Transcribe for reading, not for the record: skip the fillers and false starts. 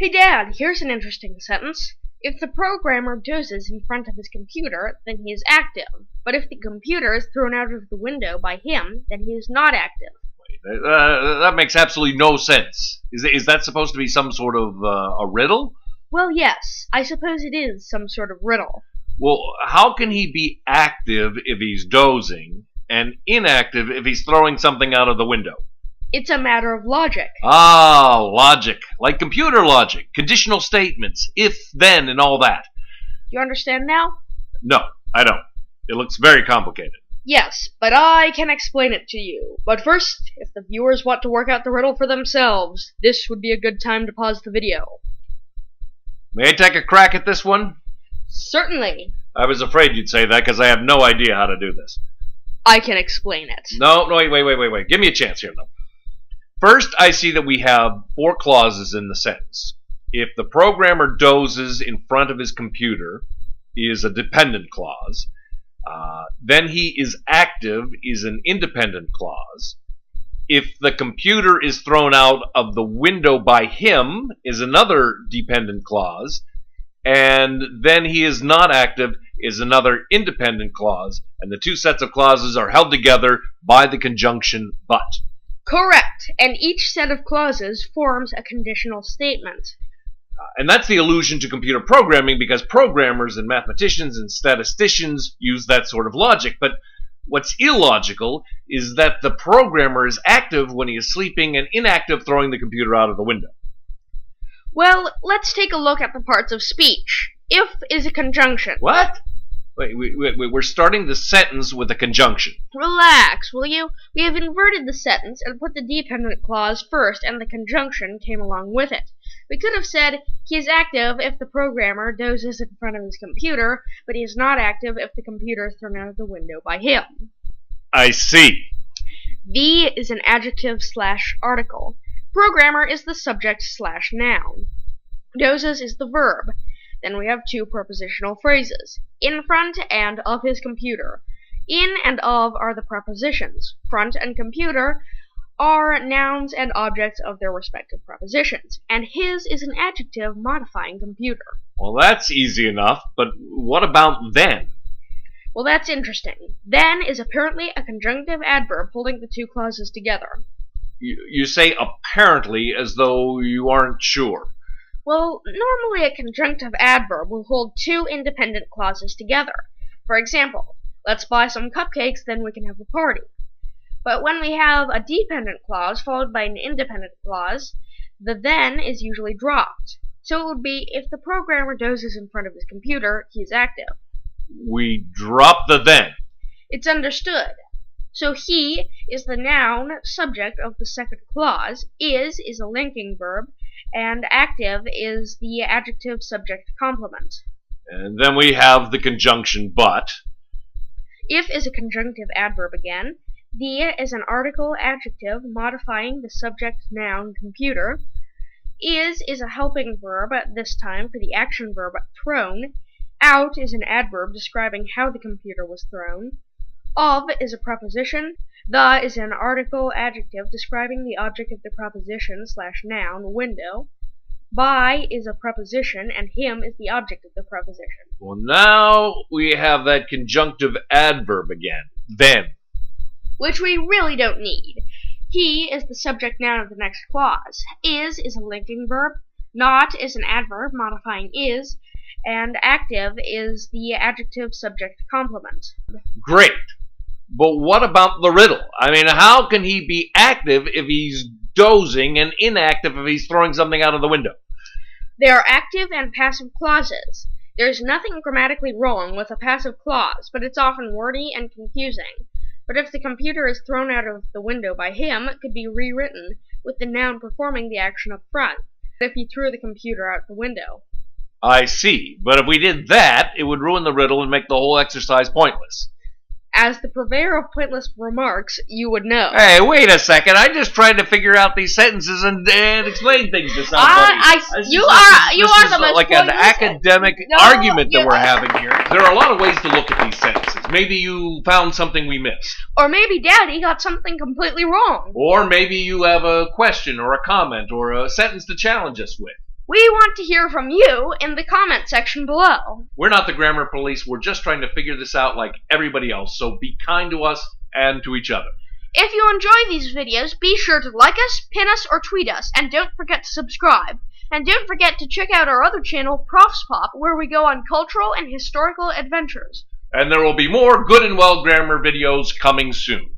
Hey Dad, here's an interesting sentence. If the programmer dozes in front of his computer, then he is active. But if the computer is thrown out of the window by him, then he is not active. That makes absolutely no sense. Is that supposed to be some sort of a riddle? Well, yes, I suppose it is some sort of riddle. Well, how can he be active if he's dozing and inactive if he's throwing something out of the window? It's a matter of logic. Ah, logic. Like computer logic, conditional statements, if, then, and all that. You understand now? No, I don't. It looks very complicated. Yes, but I can explain it to you. But first, if the viewers want to work out the riddle for themselves, this would be a good time to pause the video. May I take a crack at this one? Certainly. I was afraid you'd say that because I have no idea how to do this. I can explain it. No, wait. Give me a chance here, though. First, I see that we have 4 clauses in the sentence. If the programmer dozes in front of his computer is a dependent clause. Then he is active is an independent clause. If the computer is thrown out of the window by him is another dependent clause. And then he is not active is another independent clause. And the 2 sets of clauses are held together by the conjunction but. Correct, and each set of clauses forms a conditional statement. And that's the allusion to computer programming because programmers and mathematicians and statisticians use that sort of logic. But what's illogical is that the programmer is active when he is sleeping and inactive throwing the computer out of the window. Well, let's take a look at the parts of speech. If is a conjunction. What? Wait, we're starting the sentence with a conjunction. Relax, will you? We have inverted the sentence and put the dependent clause first and the conjunction came along with it. We could have said, he is active if the programmer dozes in front of his computer, but he is not active if the computer is thrown out of the window by him. I see. The is an adjective/article. Programmer is the subject/noun. Dozes is the verb. Then we have 2 prepositional phrases, in front and of his computer. In and of are the prepositions. Front and computer are nouns and objects of their respective prepositions. And his is an adjective modifying computer. Well, that's easy enough, but what about then? Well, that's interesting. Then is apparently a conjunctive adverb holding the 2 clauses together. You say apparently as though you aren't sure. Well, normally a conjunctive adverb will hold 2 independent clauses together. For example, let's buy some cupcakes, then we can have a party. But when we have a dependent clause followed by an independent clause, the then is usually dropped. So it would be, if the programmer dozes in front of his computer, he is active. We drop the then. It's understood. So he is the noun subject of the second clause, is a linking verb, and active is the adjective subject complement. And then we have the conjunction but. If is a conjunctive adverb again. The is an article adjective modifying the subject noun computer. Is a helping verb, this time for the action verb thrown. Out is an adverb describing how the computer was thrown. Of is a preposition. The is an article adjective describing the object of the preposition/noun window. By is a preposition, and him is the object of the preposition. Well, now we have that conjunctive adverb again. Then. Which we really don't need. He is the subject noun of the next clause. Is a linking verb. Not is an adverb modifying is. And active is the adjective subject complement. Great. But what about the riddle? I mean, how can he be active if he's dozing and inactive if he's throwing something out of the window? There are active and passive clauses. There's nothing grammatically wrong with a passive clause, but it's often wordy and confusing. But if the computer is thrown out of the window by him, it could be rewritten with the noun performing the action up front, if he threw the computer out the window. I see. But if we did that, it would ruin the riddle and make the whole exercise pointless. As the purveyor of pointless remarks, you would know. Hey, wait a second. I just tried to figure out these sentences and explain things to somebody. You are the most like an academic argument that we're having here. There are a lot of ways to look at these sentences. Maybe you found something we missed. Or maybe Daddy got something completely wrong. Or maybe you have a question or a comment or a sentence to challenge us with. We want to hear from you in the comment section below. We're not the grammar police. We're just trying to figure this out like everybody else. So be kind to us and to each other. If you enjoy these videos, be sure to like us, pin us, or tweet us, and don't forget to subscribe. And don't forget to check out our other channel, Profs Pop, where we go on cultural and historical adventures. And there will be more Good and Well grammar videos coming soon.